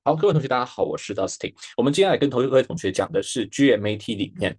好，各位同学，大家好，我是 Dustin。我们接下来跟各位同学讲的是 GMAT 里面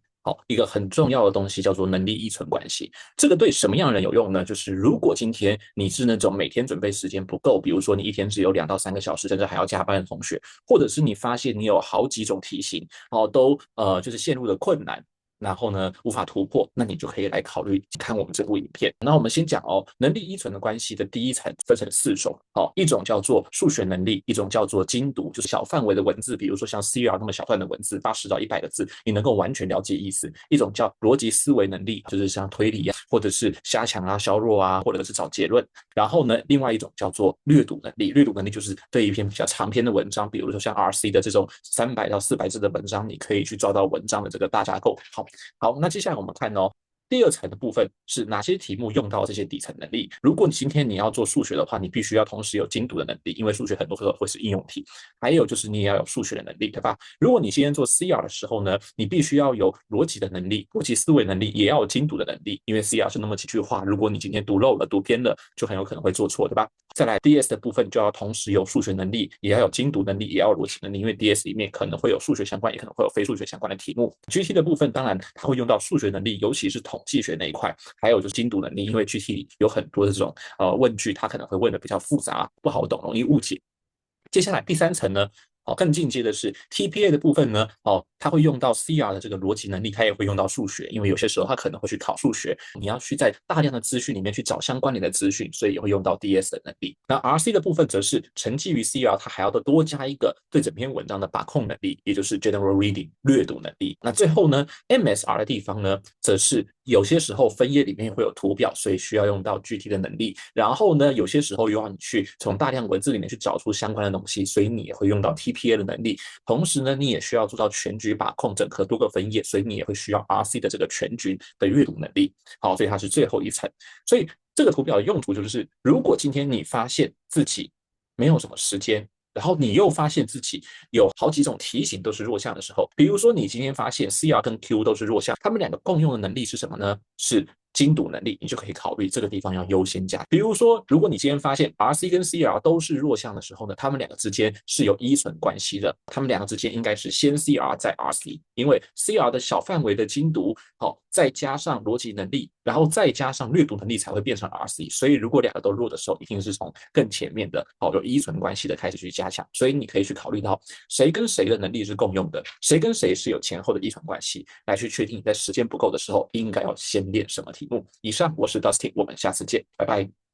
一个很重要的东西，叫做能力依存关系。这个对什么样的人有用呢？就是如果今天你是那种每天准备时间不够，比如说你一天只有2到3个小时，甚至还要加班的同学，或者是你发现你有好几种题型都就是陷入了困难。然后呢，无法突破，那你就可以来考虑看我们这部影片。那我们先讲能力依存的关系的第一层分成4种，一种叫做数学能力，一种叫做精读，就是小范围的文字，比如说像 CR 那么小段的文字，80到100个字，你能够完全了解意思；一种叫逻辑思维能力，就是像推理啊，或者是加强啊、削弱啊，或者是找结论。然后呢，另外一种叫做略读能力，略读能力就是对一篇比较长篇的文章，比如说像 RC 的这种300到400字的文章，你可以去抓到文章的这个大架构。好，那接下来我们看第二层的部分是哪些题目用到这些底层能力？如果你今天你要做数学的话，你必须要同时有精读的能力，因为数学很多时候会是应用题。还有就是你也要有数学的能力，对吧？如果你今天做 CR 的时候呢，你必须要有逻辑的能力、逻辑思维能力，也要有精读的能力，因为 CR 是那么几句话，如果你今天读漏了、读偏了，就很有可能会做错，对吧？再来 DS 的部分就要同时有数学能力，也要有精读能力，也要有逻辑能力，因为 DS 里面可能会有数学相关，也可能会有非数学相关的题目。GT 的部分当然它会用到数学能力，尤其是统计学那一块，还有就是精读能力，因为 GT 里有很多的这种问句，它可能会问的比较复杂，不好懂，容易误解。接下来第三层呢，更进阶的是 TPA 的部分呢，它会用到 CR 的这个逻辑能力，它也会用到数学，因为有些时候它可能会去考数学，你要去在大量的资讯里面去找相关联的资讯，所以也会用到 DS 的能力。那 RC 的部分则是承继于 CR，它还要多加一个对整篇文章的把控能力，也就是 General Reading 略读能力。那最后呢，MSR 的地方呢，则是有些时候分页里面会有图表，所以需要用到具体的能力。然后呢，有些时候又要你去从大量文字里面去找出相关的东西，所以你也会用到 TPA 的能力。同时呢，你也需要做到全局把控整合多个分页，所以你也会需要 RC 的这个全局的阅读能力。好，所以它是最后一层。所以这个图表的用途就是，如果今天你发现自己没有什么时间，然后你又发现自己有好几种题型都是弱项的时候，比如说你今天发现 CR 跟 Q 都是弱项，他们两个共用的能力是什么呢？是精读能力，你就可以考虑这个地方要优先加。比如说，如果你今天发现 RC 跟 CR 都是弱项的时候呢，他们两个之间是有依存关系的，他们两个之间应该是先 CR 再 RC，因为 CR 的小范围的精读，再加上逻辑能力，然后再加上略读能力才会变成 RC。所以如果两个都弱的时候，一定是从更前面的有依存关系的开始去加强。所以你可以去考虑到谁跟谁的能力是共用的，谁跟谁是有前后的依存关系，来去确定你在时间不够的时候应该要先练什么题目。以上，我是 Dustin，我们下次见，拜拜。